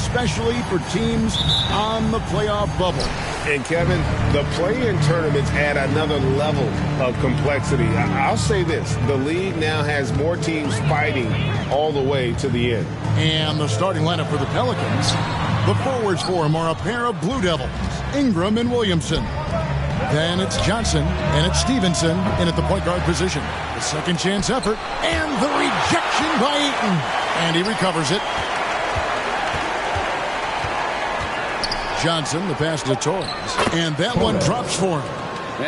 especially for teams on the playoff bubble. And, Kevin, the play-in tournaments add another level of complexity. I'll say this. The league now has more teams fighting all the way to the end. And the starting lineup for the Pelicans. The forwards for them are a pair of Blue Devils, Ingram and Williamson. Then it's Johnson, and it's Stevenson in at the point guard position. The second chance effort, and the rejection by Eaton. And he recovers it. Johnson, the pass to Torres. And that one drops for him.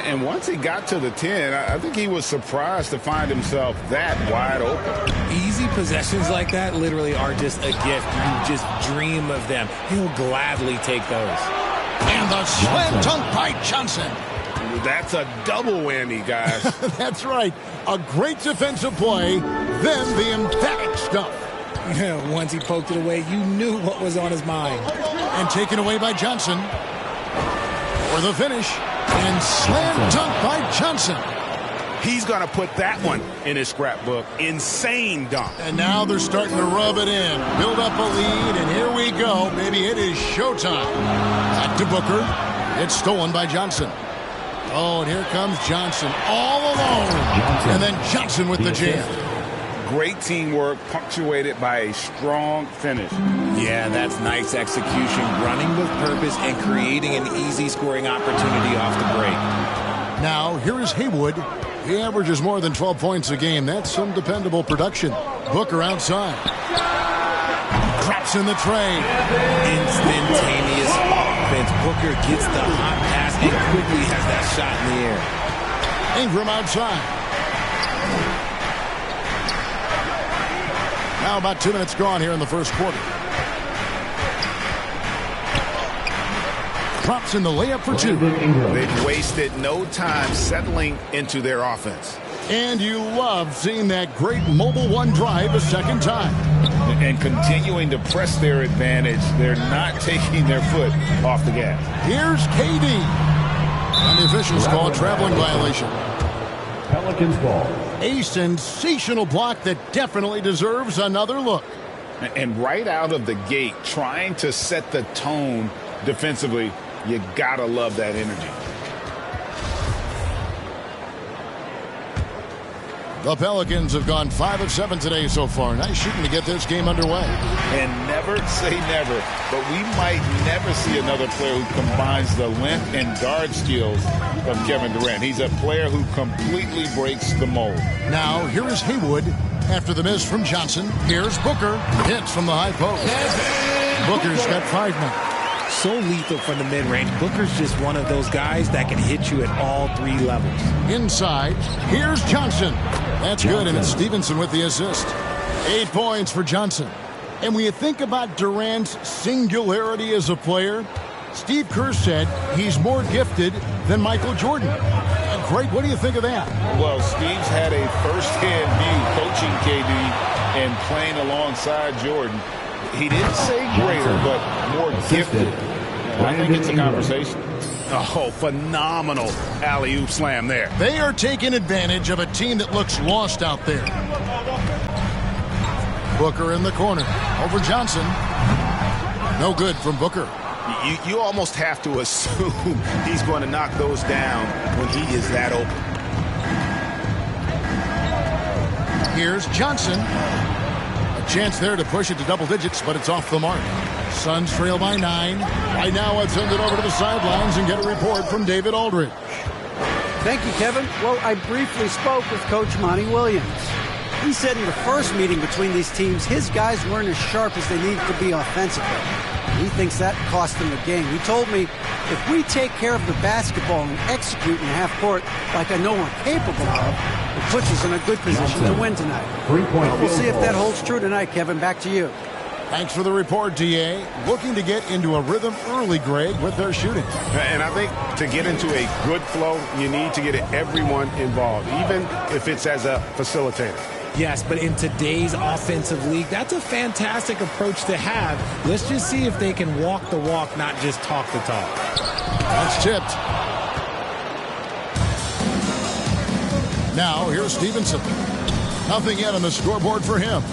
And once he got to the 10, I think he was surprised to find himself that wide open. Easy possessions like that literally are just a gift. You just dream of them. He'll gladly take those. And the slam dunk by Johnson. That's a double whammy, guys. That's right. A great defensive play, then the emphatic stuff. Once he poked it away, you knew what was on his mind. And taken away by Johnson. For the finish. And slam dunk by Johnson. He's going to put that one in his scrapbook. Insane dunk. And now they're starting to rub it in. Build up a lead, and here we go. Maybe it is showtime. Back to Booker. It's stolen by Johnson. Oh, and here comes Johnson all alone. And then Johnson with the jam. Great teamwork punctuated by a strong finish. Yeah, that's nice execution. Running with purpose and creating an easy scoring opportunity off the break. Now, here is Haywood. He averages more than 12 points a game. That's some dependable production. Booker outside. Drops in the tray. Instantaneous offense. Booker gets the hot pass and quickly has that shot in the air. Ingram outside. Now about 2 minutes gone here in the first quarter. Drops in the layup for two. They've wasted no time settling into their offense. And you love seeing that great mobile one drive a second time. And continuing to press their advantage. They're not taking their foot off the gas. Here's KD. And the officials call a traveling violation. Pelicans ball. A sensational block that definitely deserves another look. And right out of the gate, trying to set the tone defensively, you gotta love that energy. The Pelicans have gone 5 of 7 today so far. Nice shooting to get this game underway. And never say never, but we might never see another player who combines the length and guard skills of Kevin Durant. He's a player who completely breaks the mold. Now, here is Haywood. After the miss from Johnson, here's Booker. Hits from the high post. Booker's got 5 now. So lethal from the mid-range. Booker's just one of those guys that can hit you at all 3 levels. Inside, here's Johnson. That's good, and it's Stevenson with the assist. 8 points for Johnson. And when you think about Durant's singularity as a player, Steve Kerr said he's more gifted than Michael Jordan. Greg, what do you think of that? Well, Steve's had a first-hand view coaching KD and playing alongside Jordan. He didn't say greater, but more gifted. I think it's a conversation. Oh, phenomenal alley-oop slam there. They are taking advantage of a team that looks lost out there. Booker in the corner. Over Johnson. No good from Booker. You almost have to assume he's going to knock those down when he is that open. Here's Johnson. A chance there to push it to double digits, but it's off the mark. Suns trail by 9. Right now, let's send it over to the sidelines and get a report from David Aldridge. Thank you, Kevin. Well, I briefly spoke with Coach Monty Williams. He said in the first meeting between these teams, his guys weren't as sharp as they needed to be offensively. He thinks that cost them the game. He told me, if we take care of the basketball and execute in the half court like I know we're capable of, it puts us in a good position to win tonight. We'll see if that holds true tonight, Kevin. Back to you. Thanks for the report, D.A. Looking to get into a rhythm early, Greg, with their shooting. And I think to get into a good flow, you need to get everyone involved, even if it's as a facilitator. Yes, but in today's offensive league, that's a fantastic approach to have. Let's just see if they can walk the walk, not just talk the talk. That's tipped. Now, here's Stevenson. Nothing yet on the scoreboard for him.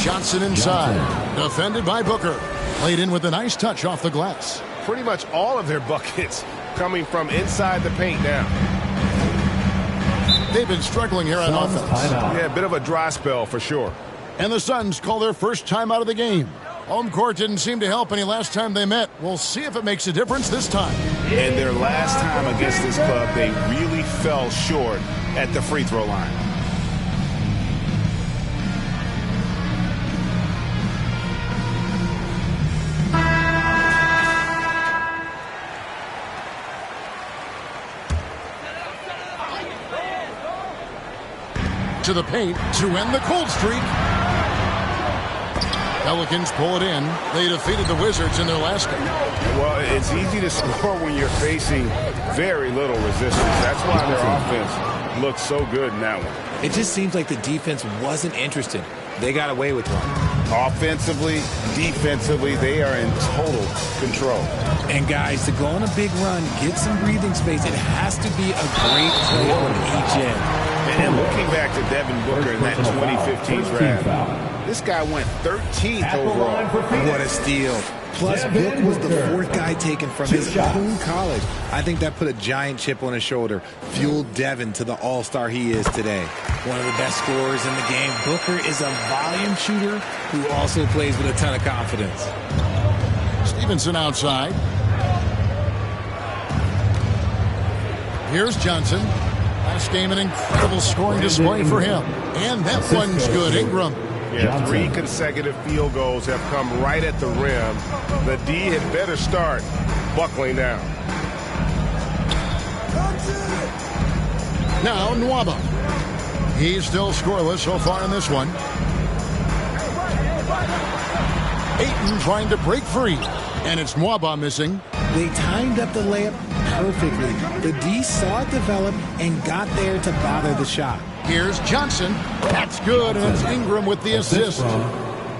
Johnson inside. Defended by Booker. Played in with a nice touch off the glass. Pretty much all of their buckets coming from inside the paint now. They've been struggling here on offense. Yeah, a bit of a dry spell for sure. And the Suns call their first time out of the game. Home court didn't seem to help any last time they met. We'll see if it makes a difference this time. And their last time against this club, they really fell short at the free throw line. To the paint to end the cold streak. Pelicans pull it in. They defeated the Wizards in their last game. Well, it's easy to score when you're facing very little resistance. That's why their offense looks so good in that one. It just seems like the defense wasn't interested. They got away with one. Offensively, defensively, they are in total control. And guys, to go on a big run, get some breathing space, it has to be a great play on each end. And looking back to Devin Booker in that 2015 draft, this guy went 13th overall. What a steal. Plus, Book was the fourth guy taken from his own college. I think that put a giant chip on his shoulder, fueled Devin to the all-star he is today. One of the best scorers in the game. Booker is a volume shooter who also plays with a ton of confidence. Stevenson outside. Here's Johnson. Last game, an incredible scoring display for him. And that one's good. Ingram. Yeah, 3 consecutive field goals have come right at the rim. The D had better start buckling down. Now Nwaba. He's still scoreless so far in this one. Ayton trying to break free. And it's Nwaba missing. They timed up the layup perfectly. The D saw it develop and got there to bother the shot. Here's Johnson. That's good, and it's Ingram with the assist.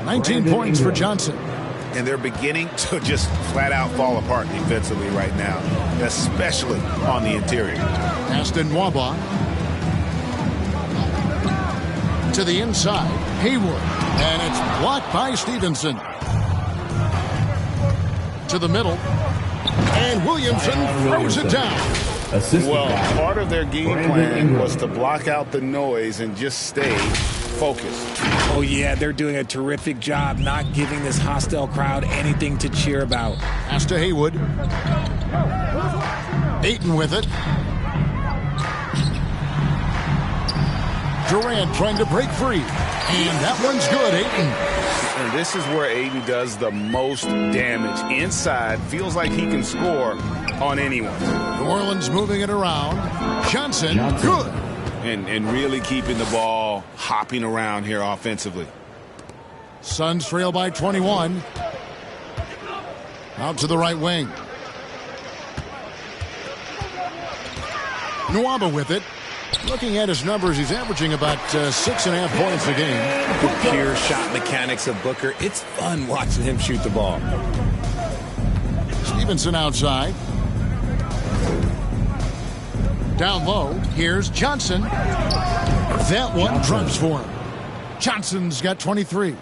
19 points for Johnson. And they're beginning to just flat out fall apart defensively right now, especially on the interior. Pass to Nwaba. To the inside, Hayward. And it's blocked by Stevenson. To the middle. And Williamson throws it down. Well, part of their game plan was to block out the noise and just stay focused. Oh, yeah, they're doing a terrific job not giving this hostile crowd anything to cheer about. Pass to Haywood. Ayton with it. Durant trying to break free. And that one's good, Ayton. And this is where Ayton does the most damage. Inside, feels like he can score on anyone. New Orleans moving it around. Johnson. Good. And really keeping the ball hopping around here offensively. Suns trail by 21. Out to the right wing. Nwaba with it. Looking at his numbers, he's averaging about 6.5 points a game. The pure shot mechanics of Booker. It's fun watching him shoot the ball. Stevenson outside. Down low, here's Johnson. That one drops for him. Johnson's got 23.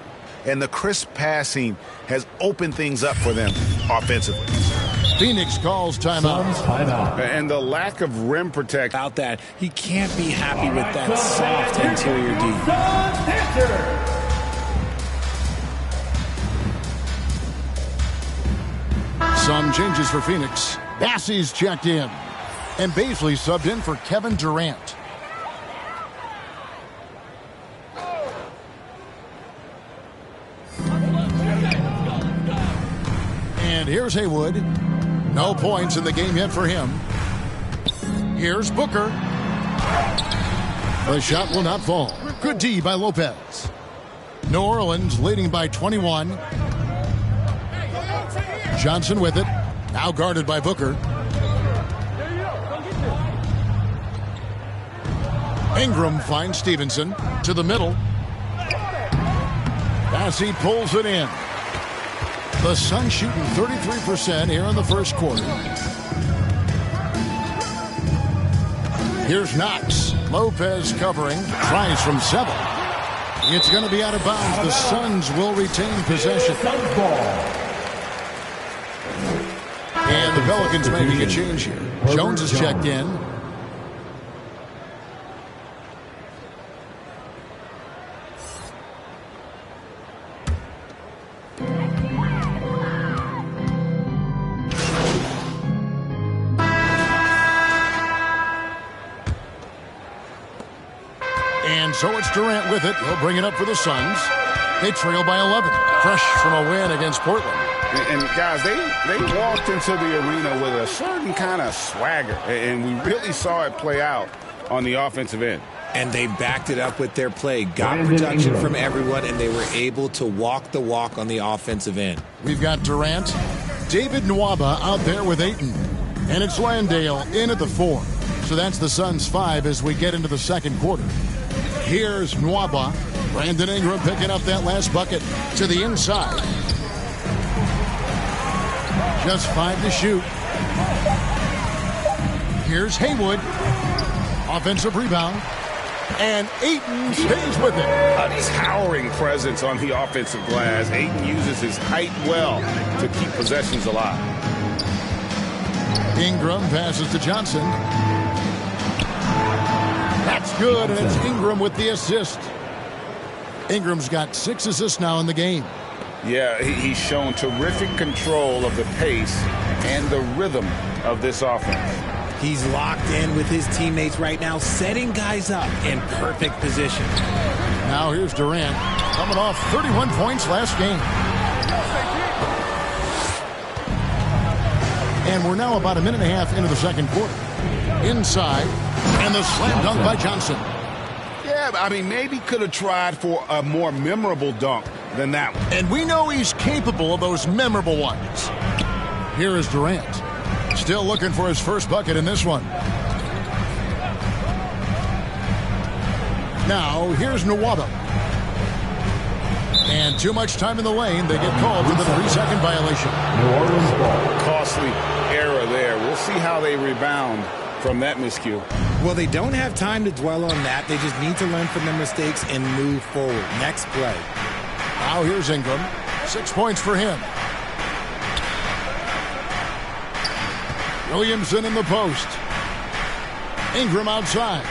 And the crisp passing has opened things up for them offensively. Phoenix calls timeout. And the lack of rim protection. About that, he can't be happy with that soft interior D. Some changes for Phoenix. Bassey's checked in. And Baisley subbed in for Kevin Durant. And here's Haywood. No points in the game yet for him. Here's Booker. The shot will not fall. Good D by Lopez. New Orleans leading by 21. Johnson with it. Now guarded by Booker. Ingram finds Stevenson to the middle. Bassey pulls it in. The Suns shooting 33% here in the first quarter. Here's Knox. Lopez covering. Tries from 7. It's going to be out of bounds. The Suns will retain possession. Suns ball. And the Pelicans making a change here. Jones is checked in. And so it's Durant with it. He'll bring it up for the Suns. They trail by 11. Fresh from a win against Portland. And guys, they walked into the arena with a certain kind of swagger. And we really saw it play out on the offensive end. And they backed it up with their play. Got production from everyone, and they were able to walk the walk on the offensive end. We've got Durant, David Nwaba out there with Ayton. And it's Landale in at the 4. So that's the Suns' 5 as we get into the second quarter. Here's Nwaba. Brandon Ingram picking up that last bucket to the inside. Just 5 to shoot. Here's Haywood. Offensive rebound. And Ayton stays with it. A towering presence on the offensive glass. Ayton uses his height well to keep possessions alive. Ingram passes to Johnson. That's good, and it's Ingram with the assist. Ingram's got 6 assists now in the game. Yeah, he's shown terrific control of the pace and the rhythm of this offense. He's locked in with his teammates right now, setting guys up in perfect position. Now here's Durant, coming off 31 points last game. And we're now about a minute and a half into the second quarter. Inside, and the slam dunk by Johnson. Yeah, I mean, maybe could have tried for a more memorable dunk than that one. And we know he's capable of those memorable ones. Here is Durant. Still looking for his first bucket in this one. Now, here's Nwaba. And too much time in the lane. They get called for the 3-second violation. New Orleans ball. Costly error there. We'll see how they rebound from that miscue. Well, they don't have time to dwell on that. They just need to learn from their mistakes and move forward. Next play. Now here's Ingram. 6 points for him. Williamson in the post. Ingram outside.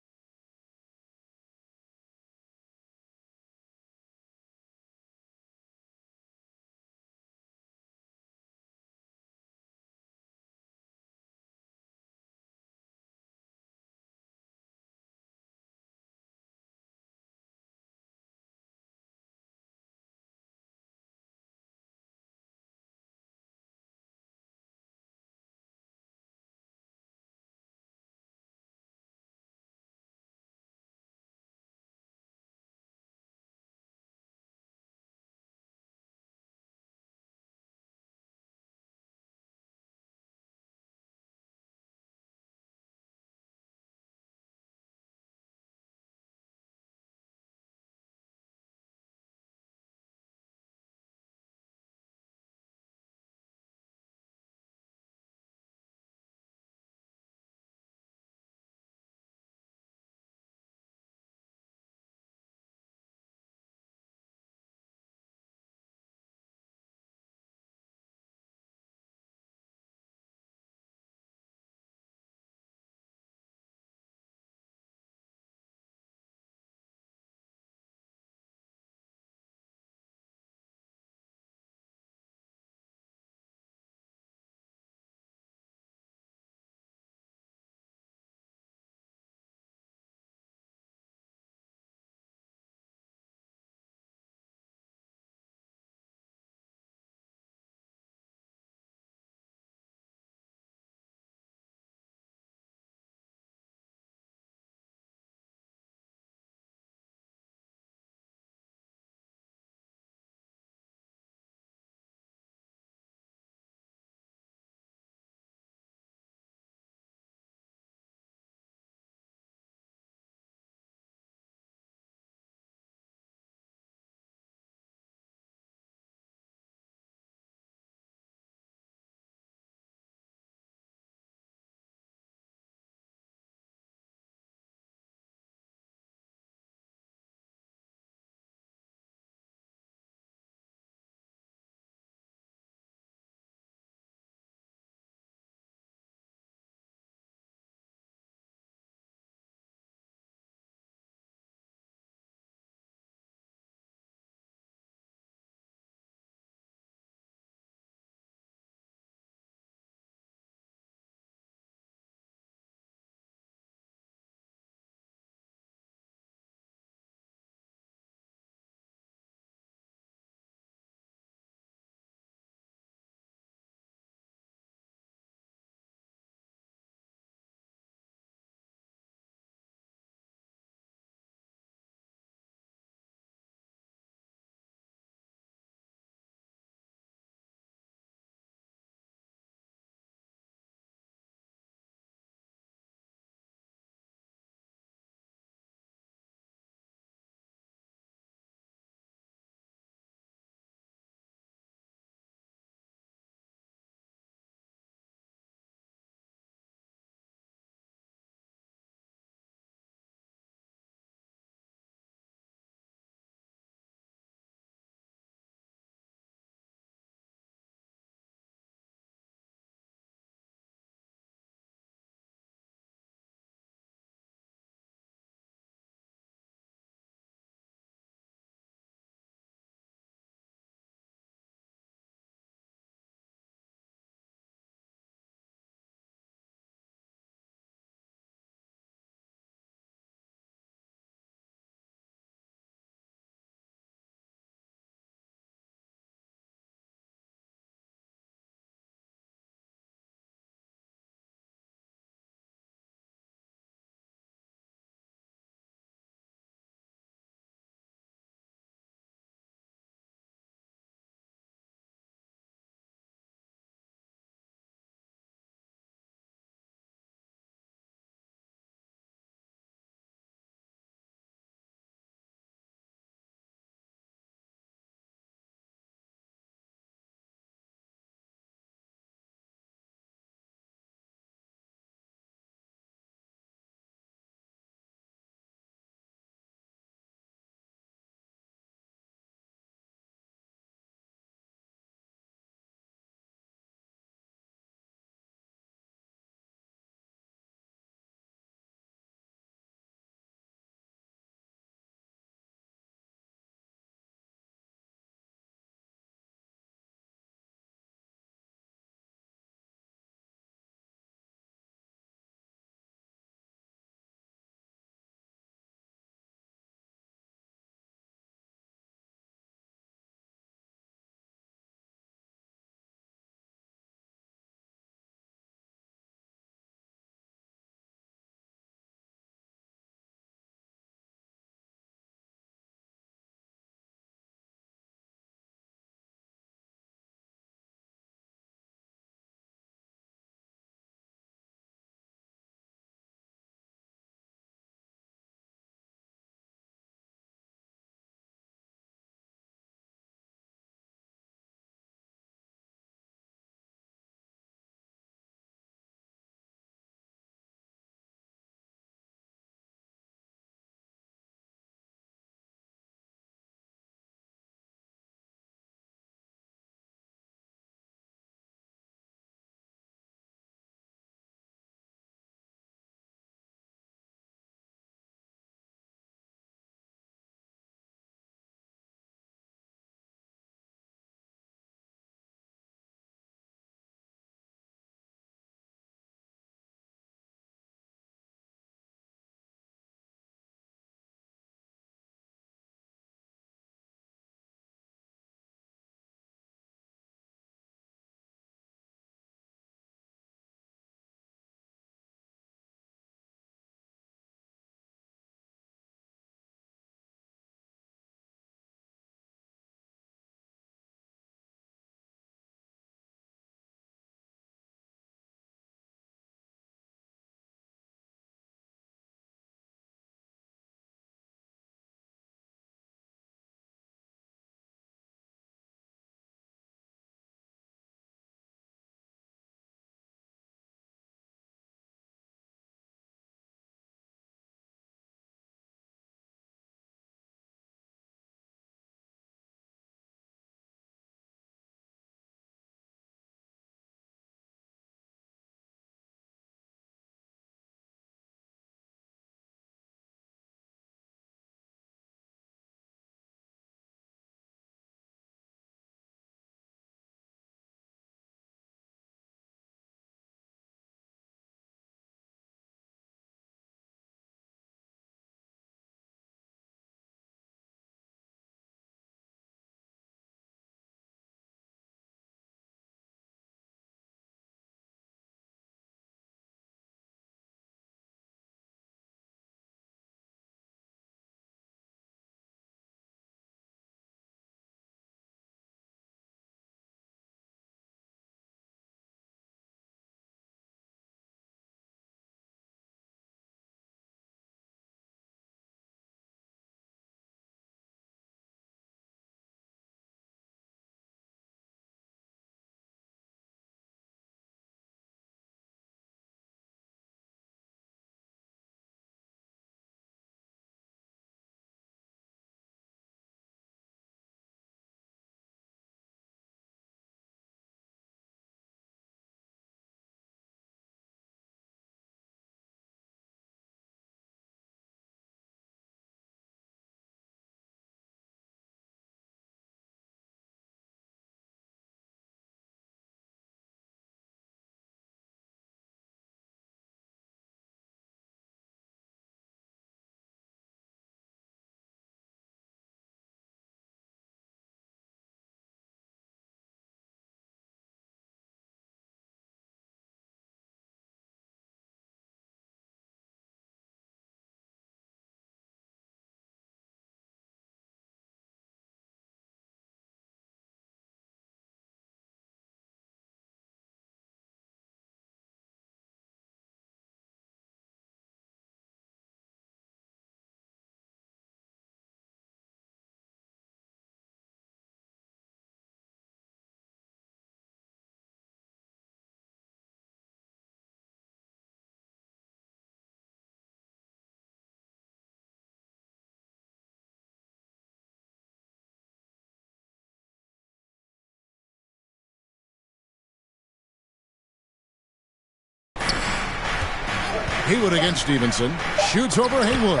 Haywood against Stevenson. Shoots over Haywood.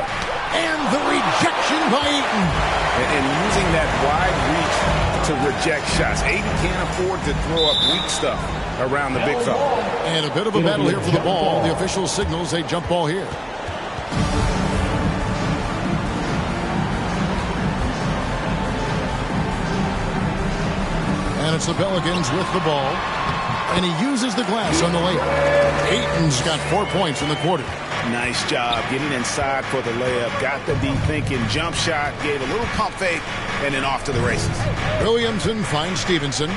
And the rejection by Ayton. And using that wide reach to reject shots. Ayton can't afford to throw up weak stuff around the big fella. And a bit of a battle here for the ball. The official signals a jump ball here. And it's the Pelicans with the ball. And he uses the glass on the layup. Ayton's got 4 points in the quarter. Nice job getting inside for the layup. Got the deep thinking jump shot. Gave a little pump fake. And then off to the races. Williamson finds Stevenson.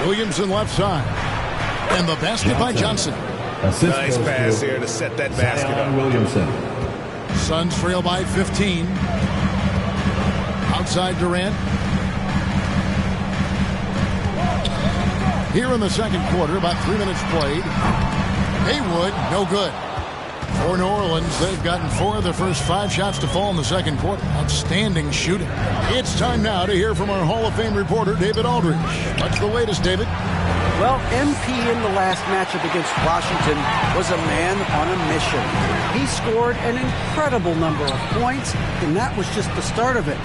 Williamson left side. And the basket by Johnson. Nice pass there to set that basket up. Williamson. Suns trail by 15. Outside Durant. Here in the second quarter, about 3 minutes played. Haywood, no good. For New Orleans, they've gotten 4 of their first 5 shots to fall in the second quarter. Outstanding shooting. It's time now to hear from our Hall of Fame reporter, David Aldridge. What's the latest, David? Well, MP in the last matchup against Washington was a man on a mission. He scored an incredible number of points, and that was just the start of it.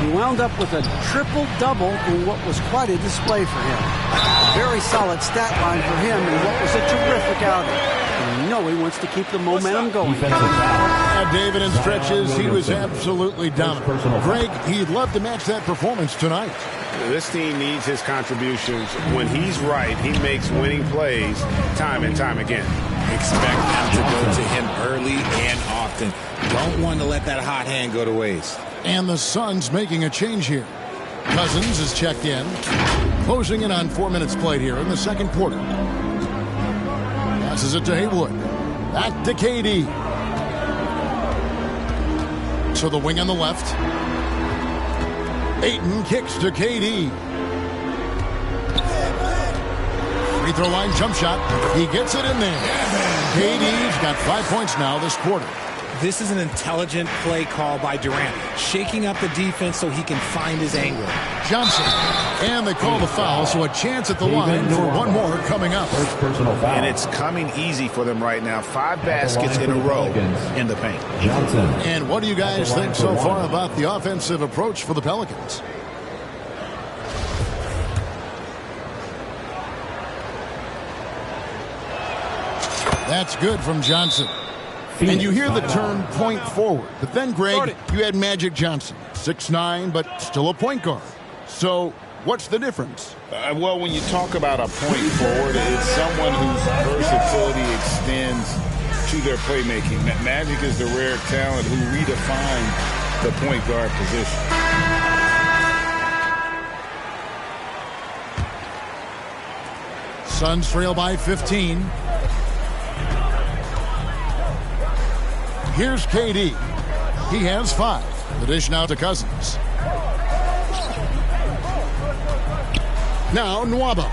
He wound up with a triple-double in what was quite a display for him. A very solid stat line for him in what was a terrific outing. And you know he wants to keep the momentum going. David, in stretches, he was absolutely dominant. Greg, he'd love to match that performance tonight. This team needs his contributions. When he's right, he makes winning plays time and time again. Expect them to go to him early and often. Don't want to let that hot hand go to waste. And the Suns making a change here. Cousins is checked in. Closing in on 4 minutes played here in the second quarter. Passes it to Haywood. Back to KD. To the wing on the left. Ayton kicks to KD. Free throw line jump shot. He gets it in there. KD's got 5 points now this quarter. This is an intelligent play call by Durant, shaking up the defense so he can find his angle. Johnson, and they call the foul, so a chance at the line for one more coming up. First personal foul. And it's coming easy for them right now. 5 baskets in a row in the paint. Johnson. And what do you guys think so far about the offensive approach for the Pelicans? That's good from Johnson. And you hear the term point forward. But then, Greg, you had Magic Johnson, 6'9", but still a point guard. So what's the difference? Well, when you talk about a point forward, it's someone whose versatility extends to their playmaking. Magic is the rare talent who redefined the point guard position. Suns trail by 15. Here's KD. He has 5. The dish now to Cousins. Now Nwaba.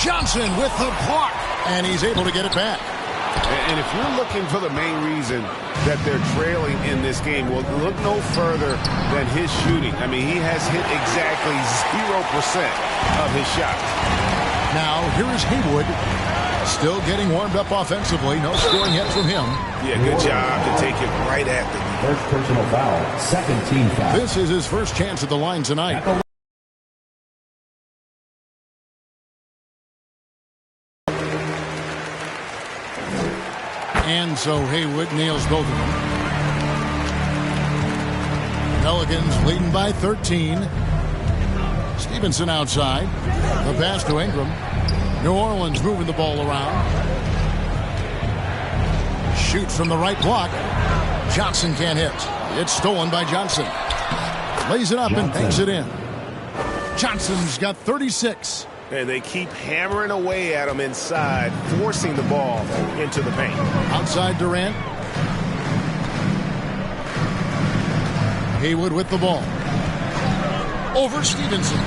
Johnson with the block. And he's able to get it back. And if you're looking for the main reason that they're trailing in this game, well, look no further than his shooting. I mean, he has hit exactly 0% of his shots. Now, here is Haywood. Still getting warmed up offensively. No scoring yet from him. Yeah, good job to take it right at the First personal foul. Second team foul. This is his first chance at the line tonight. And so Haywood nails both of them. Pelicans leading by 13. Stevenson outside. The pass to Ingram. New Orleans moving the ball around. Shoots from the right block. Johnson can't hit. It's stolen by Johnson. Lays it up and banks it in. Johnson's got 36. And they keep hammering away at him inside, forcing the ball into the paint. Outside Durant. Haywood with the ball. Over Stevenson.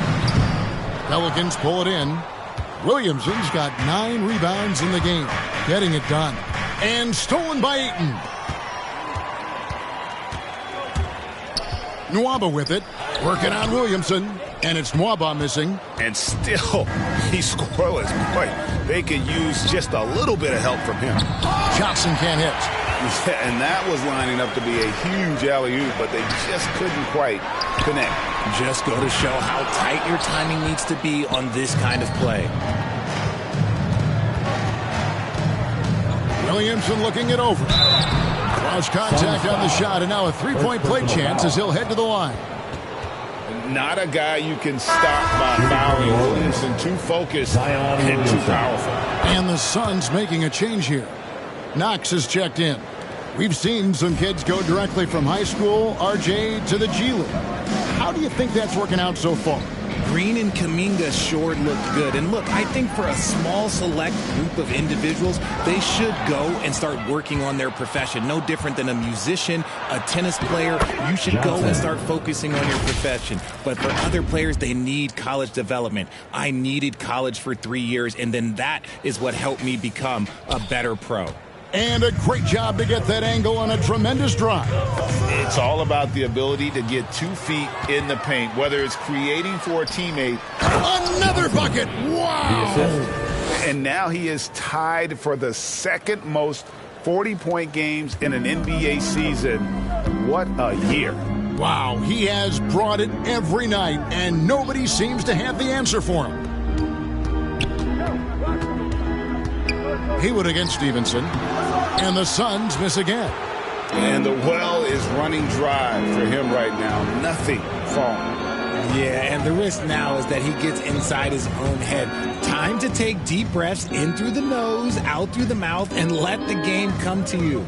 Pelicans pull it in. Williamson's got 9 rebounds in the game. Getting it done. And stolen by Ayton. Nwaba with it. Working on Williamson. And it's Mwaba missing. And still, he's scoreless. Boy, they could use just a little bit of help from him. Johnson can't hit. Yeah, and that was lining up to be a huge alley-oop, but they just couldn't quite connect. Just go to show how tight your timing needs to be on this kind of play. Williamson looking it over. Cross contact on the shot, and now a three-point play chance as he'll head to the line. Not a guy you can stop by fouling. Williamson too focused and too powerful. And the Suns making a change here. Knox is checked in. We've seen some kids go directly from high school, RJ, to the G League. How do you think that's working out so far? Green and Kuminga sure looked good. And look, I think for a small select group of individuals, they should go and start working on their profession. No different than a musician, a tennis player. You should go and start focusing on your profession. But for other players, they need college development. I needed college for 3 years, and then that is what helped me become a better pro. And a great job to get that angle on a tremendous drive. It's all about the ability to get 2 feet in the paint, whether it's creating for a teammate. Another bucket. Wow. And now he is tied for the second most 40-point games in an NBA season. What a year. Wow, he has brought it every night, and nobody seems to have the answer for him. Haywood against Stevenson, and the Suns miss again. And the well is running dry for him right now. Nothing falling. Yeah, and the risk now is that he gets inside his own head. Time to take deep breaths in through the nose, out through the mouth, and let the game come to you.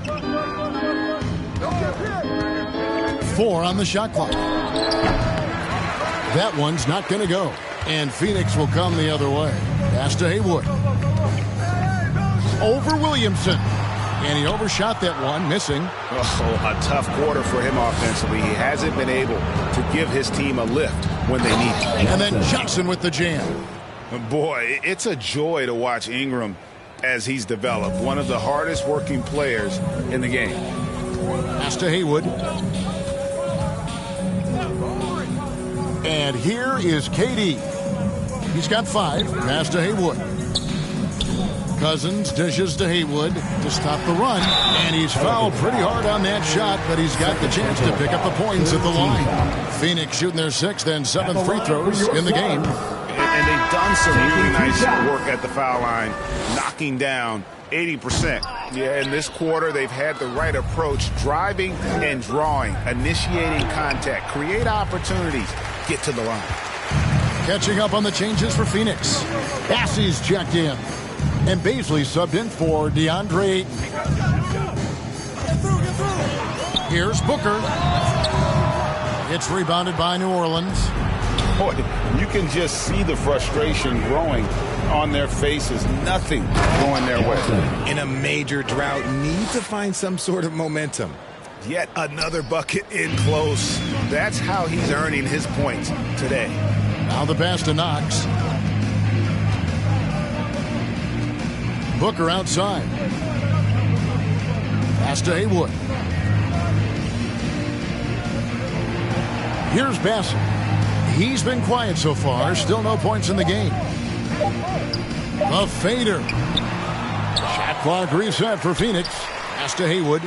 4 on the shot clock. That one's not going to go. And Phoenix will come the other way. Pass to Haywood. Over Williamson. And he overshot that one, missing. Oh, a tough quarter for him offensively. He hasn't been able to give his team a lift when they need it. And then Johnson with the jam. Boy, it's a joy to watch Ingram as he's developed. One of the hardest working players in the game. Pass to Haywood. And here is KD. He's got 5. Pass to Haywood. Cousins dishes to Haywood to stop the run, and he's fouled pretty hard on that shot, but he's got the chance to pick up the points at the line. Phoenix shooting their 6th and 7th free throws in the game. And they've done some really nice work at the foul line, knocking down 80%. Yeah, in this quarter, they've had the right approach, driving and drawing, initiating contact, create opportunities, get to the line. Catching up on the changes for Phoenix. Bassey's checked in. And Baisley subbed in for DeAndre. Here's Booker. It's rebounded by New Orleans. Boy, you can just see the frustration growing on their faces. Nothing going their way. In a major drought, need to find some sort of momentum. Yet another bucket in close. That's how he's earning his points today. Now the pass to Knox. Booker outside. Pass to Haywood. Here's Bassett. He's been quiet so far. Still no points in the game. A fader. Shot clock reset for Phoenix. Pass to Haywood.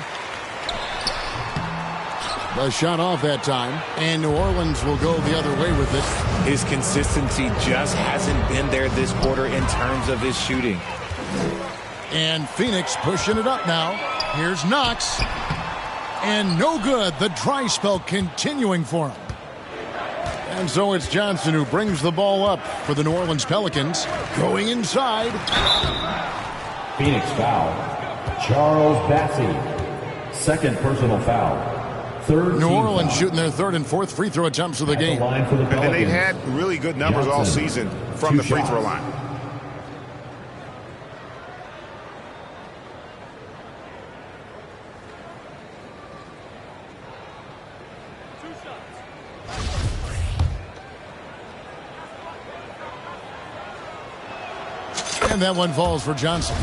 The shot off that time. And New Orleans will go the other way with it. His consistency just hasn't been there this quarter in terms of his shooting. And Phoenix pushing it up now. Here's Knox. And no good. The dry spell continuing for him. And so it's Johnson who brings the ball up for the New Orleans Pelicans. Going inside. Phoenix foul. Charles Bassey. 2nd personal foul. 3rd New Orleans foul. shooting their 3rd and 4th free throw attempts of the game. And they've had really good numbers all season from the free throw line. And that one falls for Johnson.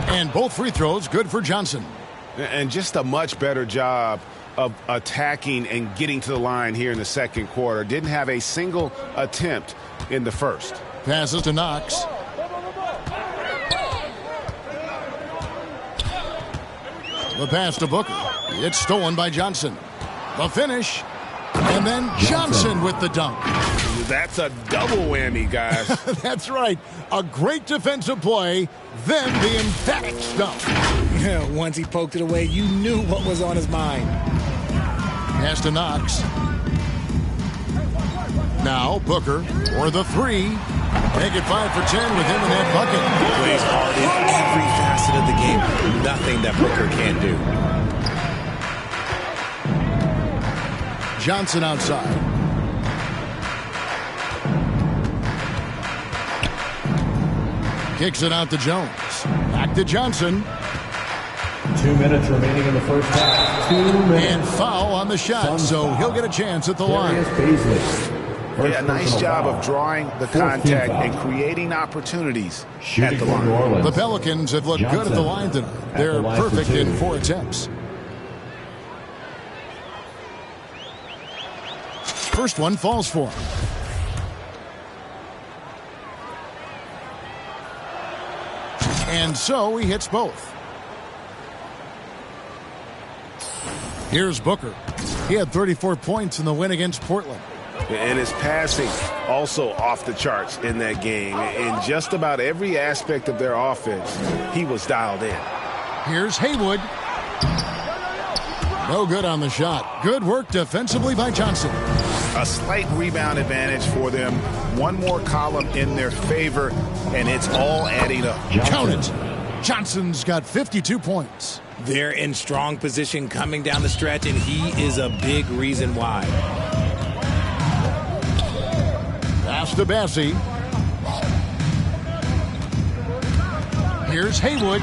And both free throws good for Johnson. And just a much better job of attacking and getting to the line here in the second quarter. Didn't have a single attempt in the first. Passes to Knox. The pass to Booker. It's stolen by Johnson. The finish. And then Johnson with the dunk. That's a double whammy, guys. That's right. A great defensive play, then the emphatic stuff. Yeah, once he poked it away, you knew what was on his mind. Pass to Knox. Now Booker for the three. Make it 5 for 10 with him in that bucket. Plays hard in every facet of the game. Nothing that Booker can't do. Johnson outside. Kicks it out to Jones. Back to Johnson. 2 minutes remaining in the first half. 2 minutes. And foul on the shot, so he'll get a chance at the line. Yeah, nice job of drawing the contact and creating opportunities at the line. The Pelicans have looked good at the line tonight. They're perfect in 4 attempts. First one falls for him. And so he hits both. Here's Booker. He had 34 points in the win against Portland. And his passing also off the charts in that game. In just about every aspect of their offense, he was dialed in. Here's Haywood. No good on the shot. Good work defensively by Johnson. A slight rebound advantage for them. One more column in their favor, and it's all adding up. Count it. Johnson's got 52 points. They're in strong position coming down the stretch, and he is a big reason why. Pass to Bassey. Here's Haywood.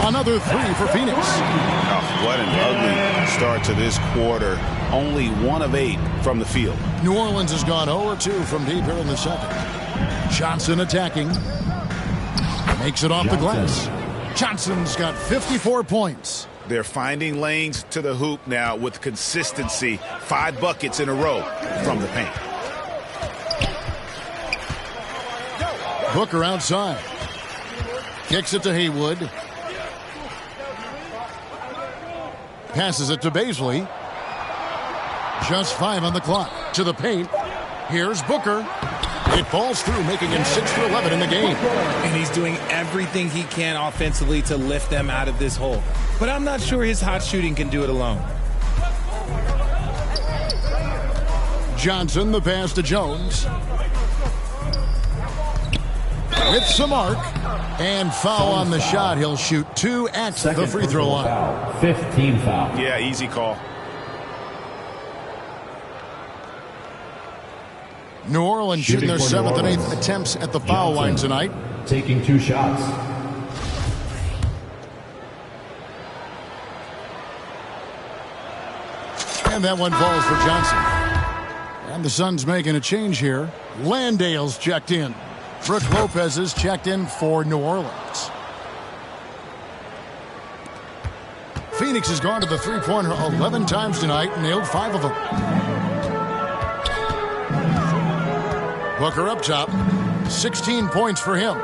Another three for Phoenix. Oh, what an ugly start to this quarter. Only 1 of 8 from the field. New Orleans has gone 0-2 from deep here in the second. Johnson attacking. Makes it off the glass. Johnson's got 54 points. They're finding lanes to the hoop now with consistency. 5 buckets in a row from the paint. Booker outside. Kicks it to Haywood. Passes it to Baisley. Just 5 on the clock. To the paint. Here's Booker. It falls through, making him 6 for 11 in the game. And he's doing everything he can offensively to lift them out of this hole. But I'm not sure his hot shooting can do it alone. Johnson, the pass to Jones. With some arc. And foul on the shot. He'll shoot 2 at the free throw line. Foul. 15 foul. Yeah, easy call. New Orleans shooting their 7th and 8th attempts at the foul line tonight. Taking 2 shots. And that one falls for Johnson. And the Suns making a change here. Landale's checked in. Brooke Lopez is checked in for New Orleans. Phoenix has gone to the three-pointer 11 times tonight and nailed 5 of them. Booker up top. 16 points for him.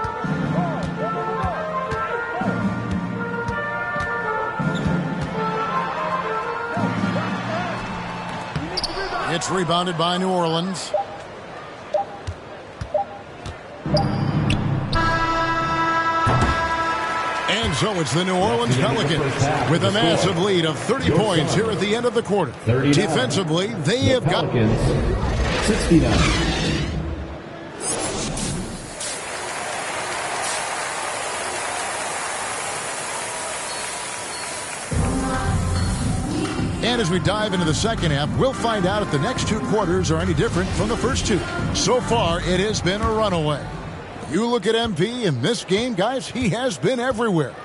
It's rebounded by New Orleans. And so it's the New Orleans Pelicans with a massive lead of 30 points here at the end of the quarter. Defensively, they have got 69. And as we dive into the second half, we'll find out if the next 2 quarters are any different from the first 2. So far, it has been a runaway. You look at MP in this game, guys, he has been everywhere.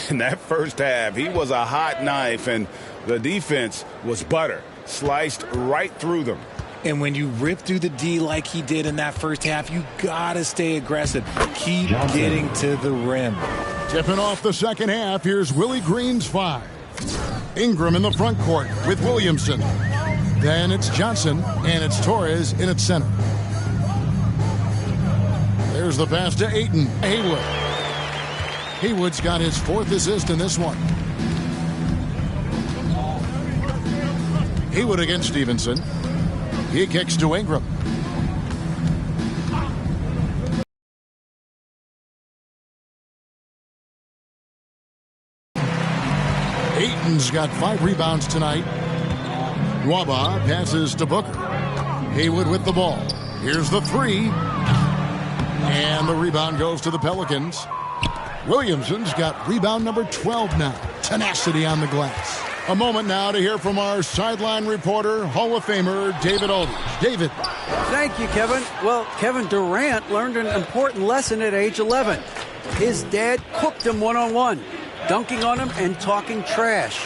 In that first half, he was a hot knife, and the defense was butter. Sliced right through them. And when you rip through the D like he did in that first half, you gotta stay aggressive. Keep getting to the rim. Tipping off the second half, here's Willie Green's 5. Ingram in the front court with Williamson. Then it's Johnson, and it's Torres in its center. There's the pass to Ayton. Haywood. Haywood's got his 4th assist in this one. Haywood against Stevenson. He kicks to Ingram. Ayton's got 5 rebounds tonight. Nwaba passes to Booker. Haywood with the ball. Here's the 3. And the rebound goes to the Pelicans. Williamson's got rebound number 12 now. Tenacity on the glass. A moment now to hear from our sideline reporter, Hall of Famer David Aldridge. David. Thank you, Kevin. Well, Kevin Durant learned an important lesson at age 11. His dad cooked him one-on-one, dunking on him and talking trash.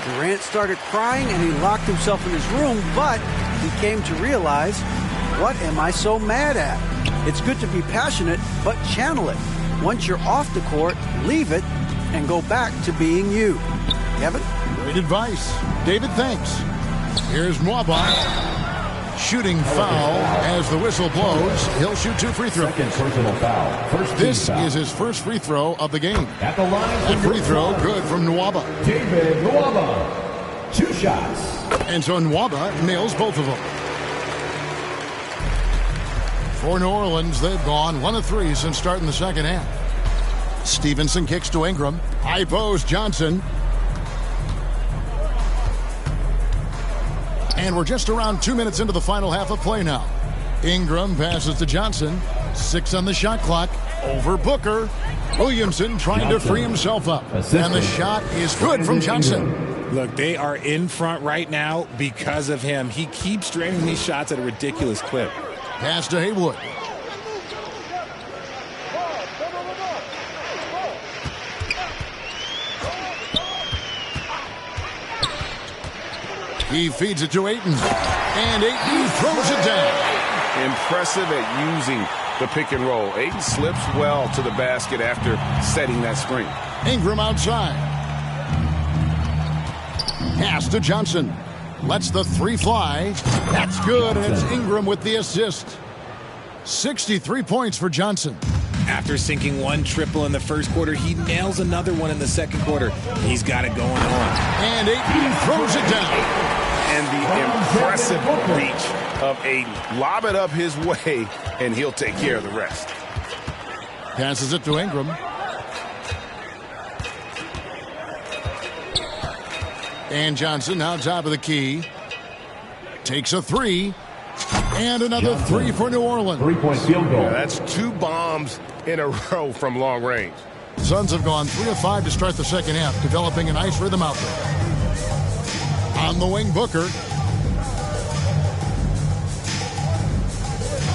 Durant started crying and he locked himself in his room, but he came to realize, what am I so mad at? It's good to be passionate, but channel it. Once you're off the court, leave it and go back to being you. Kevin? Great advice. David, thanks. Here's Nwaba. Shooting foul as the whistle blows. He'll shoot 2 free throws. Second personal foul. This is his first free throw of the game. At the line. That free throw good from Nwaba. David Nwaba. 2 shots. And so Nwaba nails both of them. For New Orleans, they've gone 1 of 3 since starting the second half. Stevenson kicks to Ingram. High post Johnson. And we're just around 2 minutes into the final half of play now. Ingram passes to Johnson. 6 on the shot clock. Over Booker. Williamson trying to free himself up. And the shot is good from Johnson. Look, they are in front right now because of him. He keeps draining these shots at a ridiculous clip. Pass to Haywood. He feeds it to Ayton. And Ayton throws it down. Impressive at using the pick and roll. Ayton slips well to the basket after setting that screen. Ingram outside. Pass to Johnson. Lets the 3 fly. That's good, and it's Ingram with the assist. 63 points for Johnson. After sinking 1 triple in the first quarter, he nails another one in the second quarter. He's got it going on. And Ayton throws it down. And the impressive reach of Ayton. Lob it up his way, and he'll take care of the rest. Passes it to Ingram. And Johnson now top of the key. Takes a 3. And another Johnson. 3 for New Orleans. 3-point field goal. That's 2 bombs in a row from long range. Suns have gone 3 of 5 to start the second half, developing a nice rhythm out there. On the wing, Booker.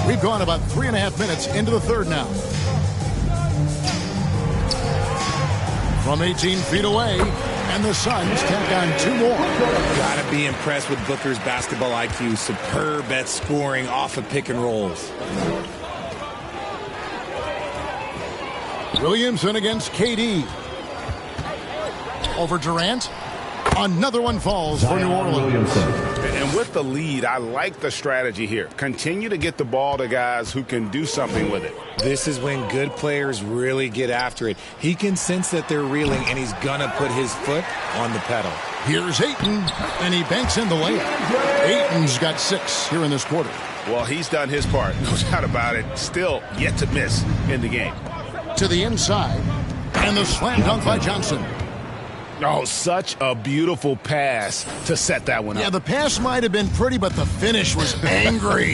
We've gone about 3.5 minutes into the third now. From 18 feet away, and the Suns tack on 2 more. Gotta be impressed with Booker's basketball IQ. Superb at scoring off of pick and rolls. Williamson against KD. Over Durant. Another one falls for New Orleans. And with the lead, I like the strategy here. Continue to get the ball to guys who can do something with it. This is when good players really get after it. He can sense that they're reeling, and he's gonna put his foot on the pedal. Here's Ayton, and he banks in the layup. Ayton's got 6 here in this quarter. Well, he's done his part, no doubt about it. Still yet to miss in the game. To the inside, and the slam dunk by Johnson. Oh, such a beautiful pass to set that one up. Yeah, the pass might have been pretty, but the finish was angry.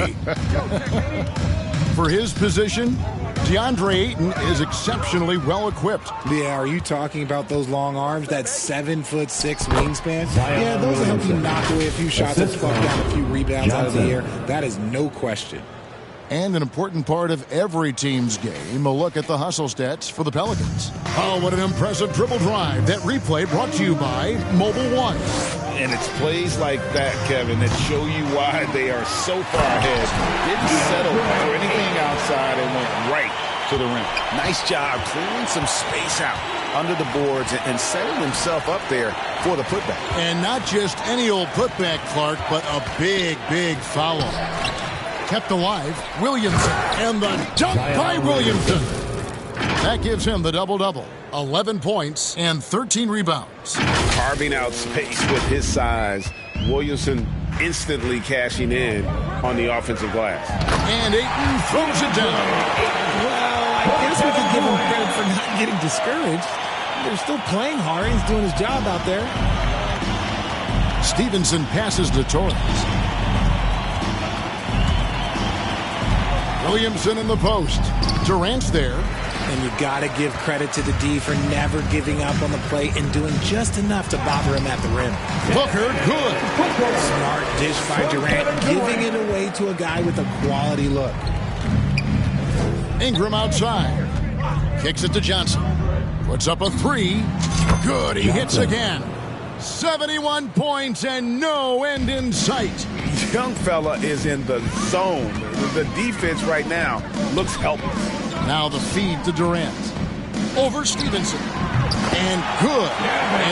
For his position, DeAndre Ayton is exceptionally well equipped. Yeah, are you talking about those long arms, that 7'6" wingspan? Yeah, those will help you knock away a few shots and fuck down a few rebounds out of the air. That is no question. And an important part of every team's game, a look at the hustle stats for the Pelicans. Oh, what an impressive dribble drive. That replay brought to you by Mobile One. And it's plays like that, Kevin, that show you why they are so far ahead. Didn't settle for anything outside and went right to the rim. Nice job clearing some space out under the boards and setting himself up there for the putback. And not just any old putback, Clark, but a big, big foul. Kept alive, Williamson, and the dunk by Williamson. That gives him the double-double. 11 points and 13 rebounds. Carving out space with his size. Williamson instantly cashing in on the offensive glass. And Ayton throws it down. Well, I guess we could give him credit for not getting discouraged. They're still playing hard. He's doing his job out there. Stevenson passes to Torres. Williamson in the post. Durant's there. And you got to give credit to the D for never giving up on the play and doing just enough to bother him at the rim. Booker, good. Smart dish by Durant, giving it away to a guy with a quality look. Ingram outside. Kicks it to Johnson. Puts up a three. Good, he hits again. 71 points and no end in sight. Young fella is in the zone. The defense right now looks helpless. Now the feed to Durant. Over Stevenson. And good,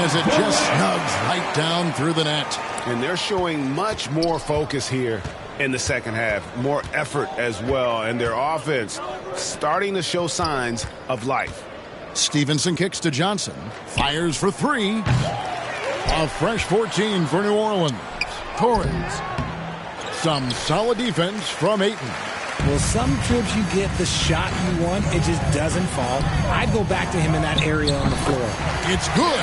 as it just snugs right down through the net. And they're showing much more focus here in the second half. More effort as well. And their offense starting to show signs of life. Stevenson kicks to Johnson. Fires for three. A fresh 14 for New Orleans. Torres. Some solid defense from Ayton. Well, some trips you get the shot you want, it just doesn't fall. I'd go back to him in that area on the floor. It's good.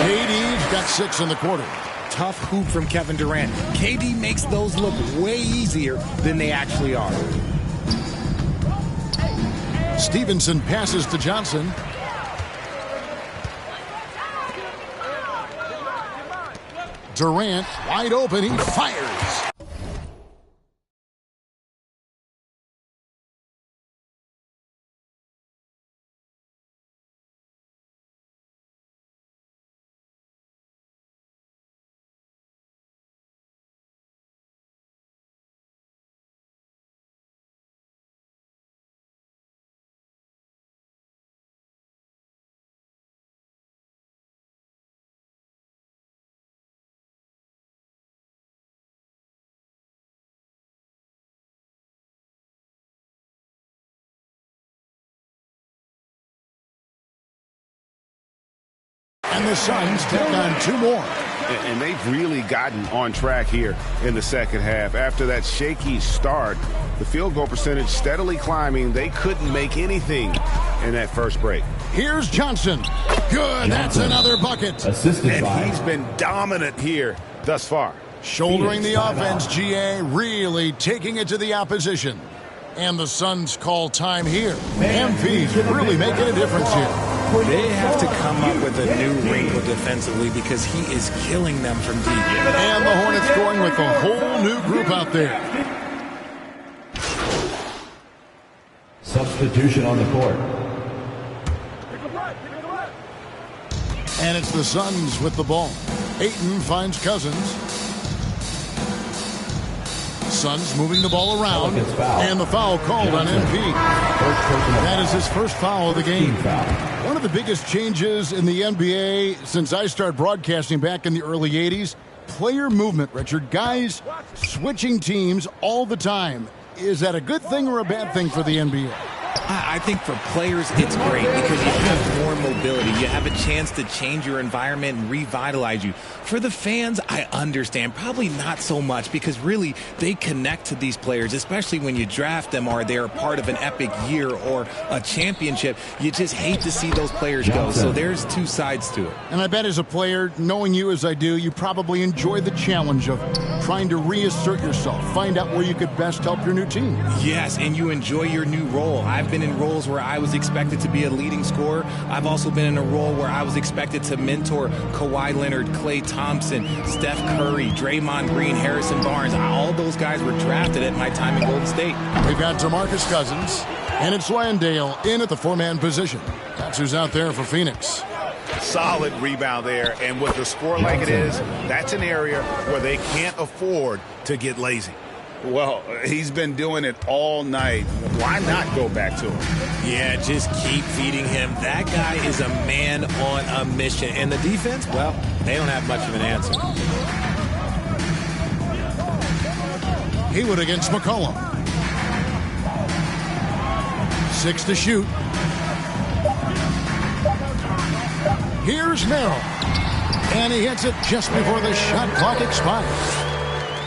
KD's got 6 in the quarter. Tough hoop from Kevin Durant. KD makes those look way easier than they actually are. Stevenson passes to Johnson. Durant wide open. He fires. And the Suns take on 2 more. And they've really gotten on track here in the second half. After that shaky start, the field goal percentage steadily climbing. They couldn't make anything in that first break. Here's Johnson. Good. That's another bucket. Assisted by. And he's been dominant here thus far. Shouldering the offense, GA, really taking it to the opposition. And the Suns call time here. MP's really making a difference here. They have to come up with a new wrinkle defensively because he is killing them from deep. And the Hornets going with a whole new group out there. Substitution on the court. And it's the Suns with the ball. Ayton finds Cousins. Suns moving the ball around. And the foul called on MP. That is his first foul of the game. One of the biggest changes in the NBA since I started broadcasting back in the early 80s, player movement, Richard. Guys switching teams all the time. Is that a good thing or a bad thing for the NBA? I think for players, it's great because you have more mobility. You have a chance to change your environment and revitalize you. For the fans, I understand. Probably not so much because really they connect to these players, especially when you draft them or they're part of an epic year or a championship. You just hate to see those players go. So there's two sides to it. And I bet as a player, knowing you as I do, you probably enjoy the challenge of trying to reassert yourself, find out where you could best help your new team. Yes, and you enjoy your new role. I've been in roles where I was expected to be a leading scorer. I've also been in a role where I was expected to mentor Kawhi Leonard, Klay Thompson, Steph Curry, Draymond Green, Harrison Barnes. All those guys were drafted at my time in Golden State. We've got DeMarcus Cousins, and it's Landale in at the 4-man position. That's who's out there for Phoenix. Solid rebound there, and with the score like it is, that's an area where they can't afford to get lazy. Well, he's been doing it all night. Why not go back to him? Yeah, just keep feeding him. That guy is a man on a mission. And the defense, well, they don't have much of an answer. Haywood against McCollum. 6 to shoot. Here's Merrill. And he hits it just before the shot clock expires.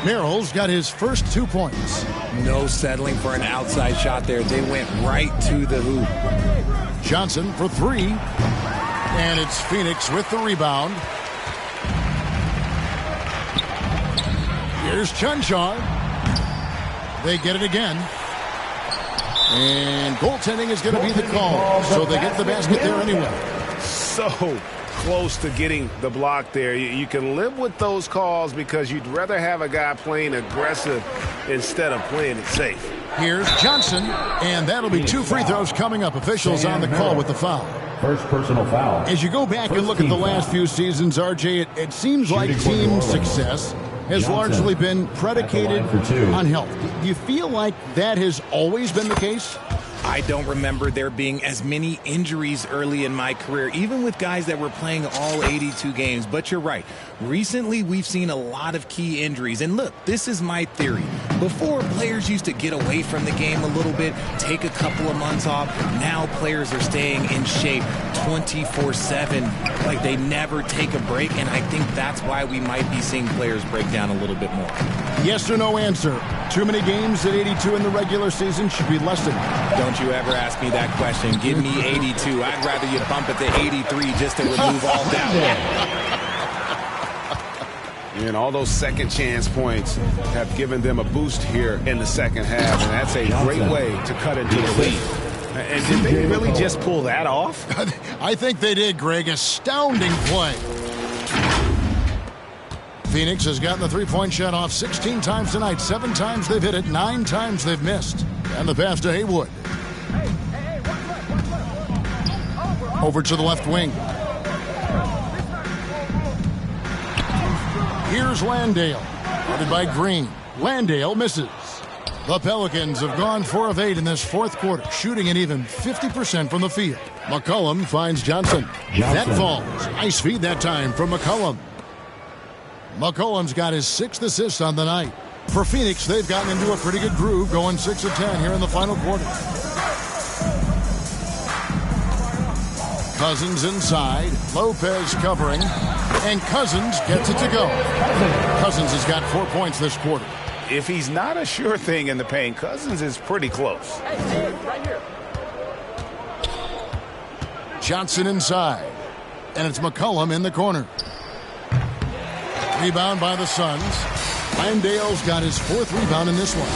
Merrill's got his first 2 points. No settling for an outside shot there. They went right to the hoop. Johnson for 3. And it's Phoenix with the rebound. Here's Chunchar. They get it again. And goaltending is going to be the call. So they get the basket there anyway. So close to getting the block there. You can live with those calls because you'd rather have a guy playing aggressive instead of playing it safe. Here's Johnson, and that'll be 2 free throws coming up. Officials on the call with the foul. First personal foul. As you go back and look at the last few seasons, RJ, it seems like team success has largely been predicated on health. Do you feel like that has always been the case? I don't remember there being as many injuries early in my career, even with guys that were playing all 82 games. But you're right. Recently, we've seen a lot of key injuries. And look, this is my theory. Before, players used to get away from the game a little bit, take a couple of months off. Now players are staying in shape 24/7, like they never take a break. And I think that's why we might be seeing players break down a little bit more. Yes or no answer. Too many games at 82 in the regular season should be less than. Don't you ever ask me that question. Give me 82. I'd rather you bump it to 83 just to remove all doubt. And all those second chance points have given them a boost here in the second half, and that's a great way to cut into the lead. And did they really just pull that off? I think they did, Greg. Astounding play. Phoenix has gotten the three-point shot off 16 times tonight. 7 times they've hit it, 9 times they've missed. And the pass to Haywood. Over to the left wing. Here's Landale. Guarded by Green. Landale misses. The Pelicans have gone 4 of 8 in this fourth quarter, shooting an even 50% from the field. McCollum finds Johnson. That falls. Nice feed that time from McCollum. McCollum's got his 6th assist on the night. For Phoenix, they've gotten into a pretty good groove, going 6 of 10 here in the final quarter. Cousins inside. Lopez covering. And Cousins gets it to go. Cousins has got 4 points this quarter. If he's not a sure thing in the paint, Cousins is pretty close. Johnson inside. And it's McCollum in the corner. Rebound by the Suns. Landale's got his 4th rebound in this one.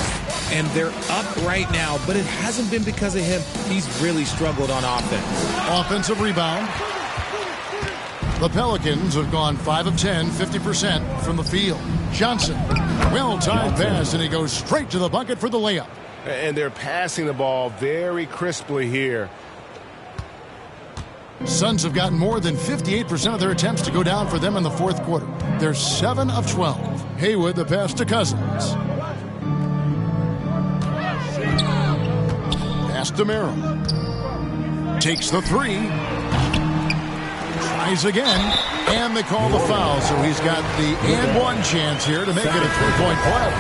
And they're up right now, but it hasn't been because of him. He's really struggled on offense. Offensive rebound. The Pelicans have gone 5 of 10, 50% from the field. Johnson, well-timed pass, and he goes straight to the bucket for the layup. And they're passing the ball very crisply here. Suns have gotten more than 58% of their attempts to go down for them in the fourth quarter. They're 7 of 12. Haywood, the pass to Cousins. Pass to Merrill. Takes the 3. Tries again. And they call the foul, so he's got the and one chance here to make it a 3-point play.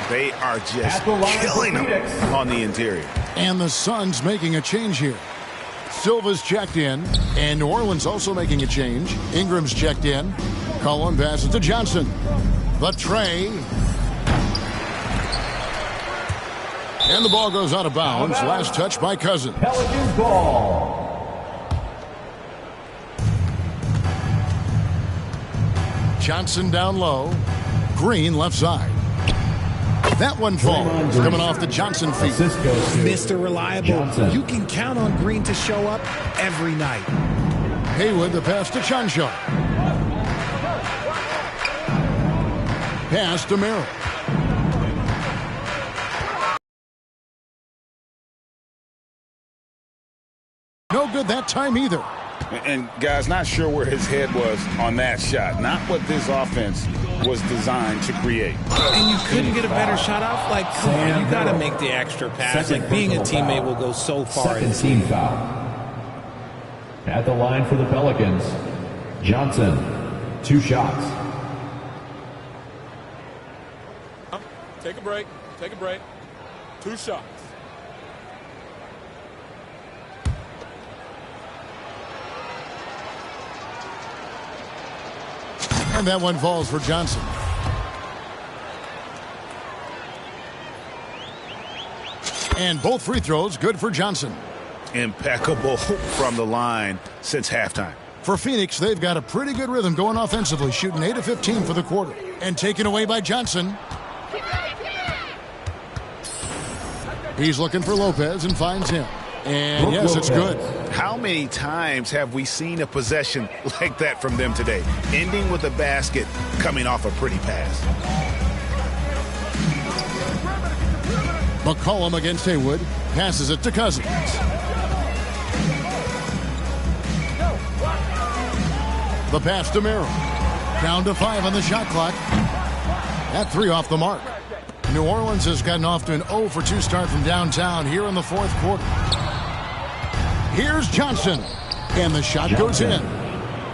They are just killing them on the interior. And the Suns making a change here. Silva's checked in, and New Orleans also making a change. Ingram's checked in. Cullen passes to Johnson. The tray. And the ball goes out of bounds. Last touch by Cousins. Pelicans ball. Johnson down low. Green left side. That one falls. Coming off the Johnson feet. Mr. Reliable. Johnson. You can count on Green to show up every night. Haywood, the pass to Chunchar. Pass to Merrill. No good that time either. And, guys, not sure where his head was on that shot. Not what this offense was designed to create. And you couldn't get a better shot off? Like, come on, you got to make the extra pass. Like, being a teammate will go so far. Second team foul. At the line for the Pelicans, Johnson, 2 shots. Take a break. Take a break. 2 shots. And that one falls for Johnson. And both free throws good for Johnson. Impeccable from the line since halftime. For Phoenix, they've got a pretty good rhythm going offensively, shooting 8 of 15 for the quarter. And taken away by Johnson. He's looking for Lopez and finds him. And yes, it's good. How many times have we seen a possession like that from them today? Ending with a basket, coming off a pretty pass. McCollum against Haywood. Passes it to Cousins. The pass to Merrill. Down to 5 on the shot clock. That 3 off the mark. New Orleans has gotten off to an 0 for 2 start from downtown here in the 4th quarter. Here's Johnson. And the shot goes in.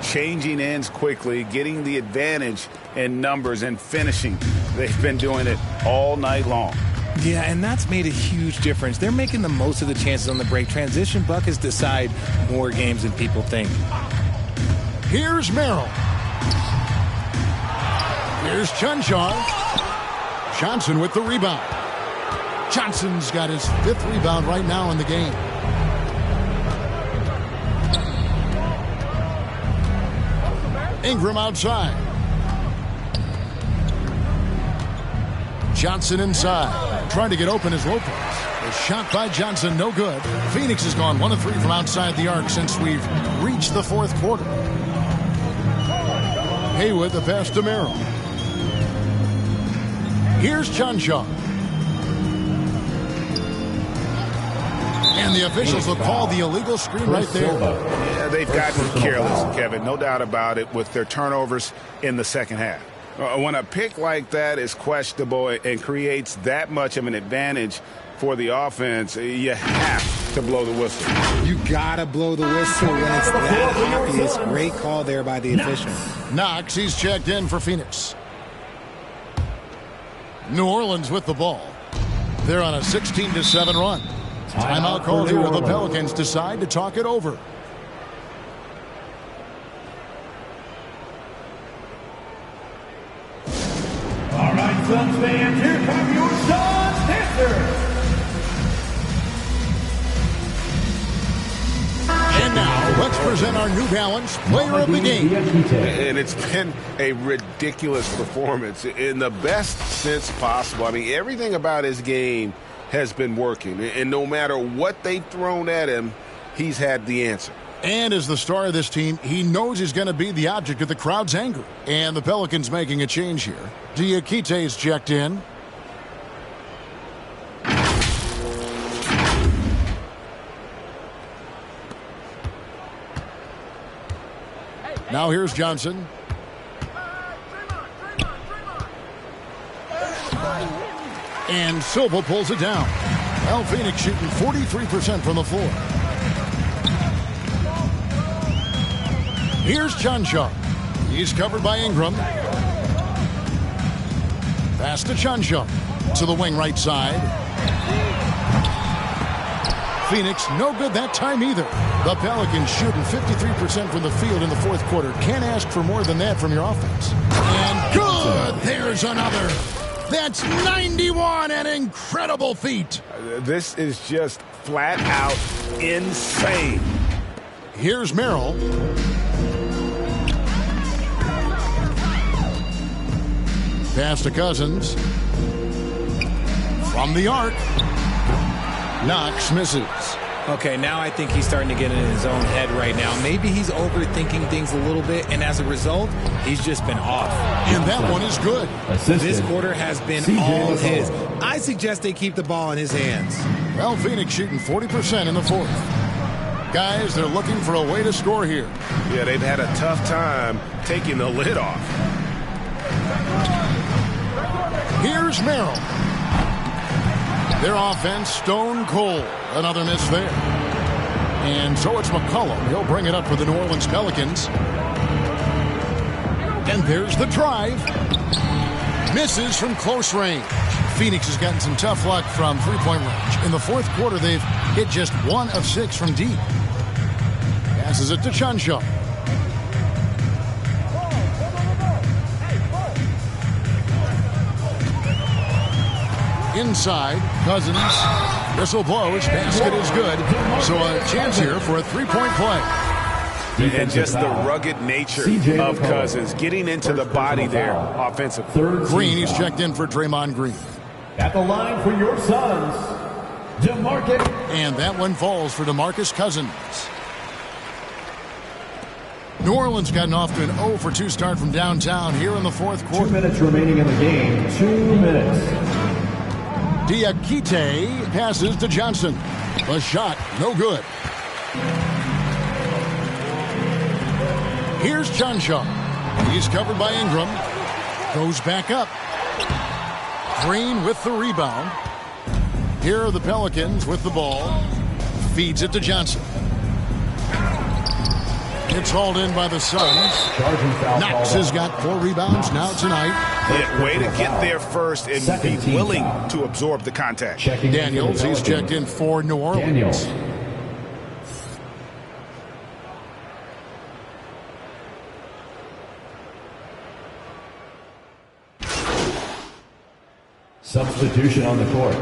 Changing ends quickly, getting the advantage in numbers and finishing. They've been doing it all night long. Yeah, and that's made a huge difference. They're making the most of the chances on the break. Transition buckets decide more games than people think. Here's Merrill. Here's Chunchar. Johnson with the rebound. Johnson's got his 5th rebound right now in the game. Ingram outside. Johnson inside. Trying to get open is Lopez. A shot by Johnson, no good. Phoenix has gone 1 of 3 from outside the arc since we've reached the 4th quarter. Haywood, the pass to Merrill. Here's Chunchar. And the officials will call the illegal screen right there. Yeah, they've gotten careless, Kevin, no doubt about it, with their turnovers in the second half. When a pick like that is questionable and creates that much of an advantage for the offense, you have to blow the whistle. You gotta blow the whistle when it's that obvious. Great call there by the official. Knox, he's checked in for Phoenix. New Orleans with the ball. They're on a 16-7 run. Timeout called here. The Pelicans decide to talk it over. All right, Suns fans, here come your Suns Pacers. And now, let's present our New Balance player of the game. And it's been a ridiculous performance in the best sense possible. I mean, everything about his game has been working. And no matter what they've thrown at him, he's had the answer. And as the star of this team, he knows he's going to be the object of the crowd's anger. And the Pelicans making a change here. Diakite's checked in. Now here's Johnson. And Silva pulls it down. Well, Phoenix shooting 43% from the floor. Here's Chunchar. He's covered by Ingram. Pass to Chunchar. To the wing right side. Phoenix, no good that time either. The Pelicans shooting 53% from the field in the 4th quarter. Can't ask for more than that from your offense. And good! There's another. That's 91, an incredible feat. This is just flat out insane. Here's Merrill. Pass to Cousins. From the arc. Knox misses. Okay, now I think he's starting to get in his own head right now. Maybe he's overthinking things a little bit, and as a result, he's just been off. And that one is good. This quarter has been all his. I suggest they keep the ball in his hands. Well, Phoenix shooting 40% in the 4th. Guys, they're looking for a way to score here. Yeah, they've had a tough time taking the lid off. Here's Merrill. Their offense stone cold. Another miss there. And so it's McCollum. He'll bring it up for the New Orleans Pelicans. And there's the drive. Misses from close range. Phoenix has gotten some tough luck from three-point range. In the fourth quarter, they've hit just 1 of 6 from deep. Passes it to Chuncho. Inside, Cousins. Whistle blows. Basket is good. So a chance here for a three-point play. And just the rugged nature of Cousins getting into the body there offensively. Green, he's checked in for Draymond Green. At the line for your Suns, DeMarcus. And that one falls for DeMarcus Cousins. New Orleans gotten off to an 0 for 2 start from downtown here in the fourth quarter. 2 minutes remaining in the game. 2 minutes. Diakite passes to Johnson. A shot, no good. Here's Chuncho. He's covered by Ingram. Goes back up. Green with the rebound. Here are the Pelicans with the ball. Feeds it to Johnson. It's hauled in by the Suns. Knox has got 4 rebounds now tonight. Yeah, way to get there first and be willing to absorb the contact. Daniels, he's checked in for New Orleans. Substitution on the court.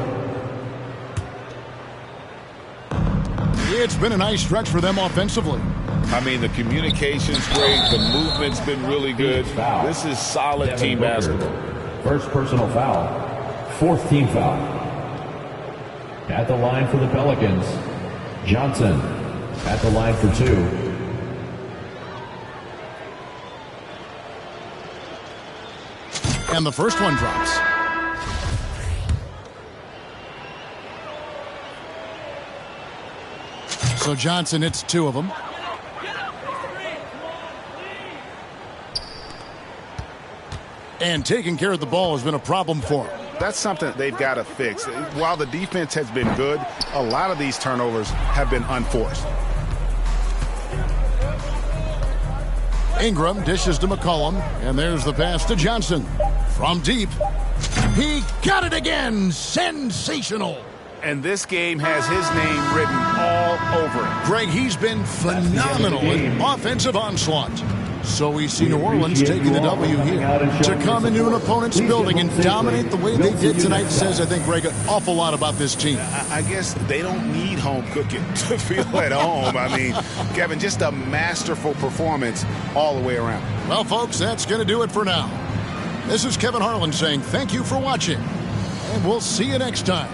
It's been a nice stretch for them offensively. I mean, the communication's great. The movement's been really good. This is solid team basketball. First personal foul. 4th team foul. At the line for the Pelicans, Johnson. At the line for 2. And the first one drops. So Johnson hits 2 of them. And taking care of the ball has been a problem for him. That's something they've got to fix. While the defense has been good, a lot of these turnovers have been unforced. Ingram dishes to McCollum, and there's the pass to Johnson. From deep, he got it again. Sensational. And this game has his name written all over it. Greg, he's been phenomenal in offensive onslaught. So we see New Orleans taking the W here. To come into an opponent's building and dominate the way they did tonight says, I think, Greg, an awful lot about this team. I guess they don't need home cooking to feel at home. I mean, Kevin, just a masterful performance all the way around. Well, folks, that's going to do it for now. This is Kevin Harlan saying thank you for watching, and we'll see you next time.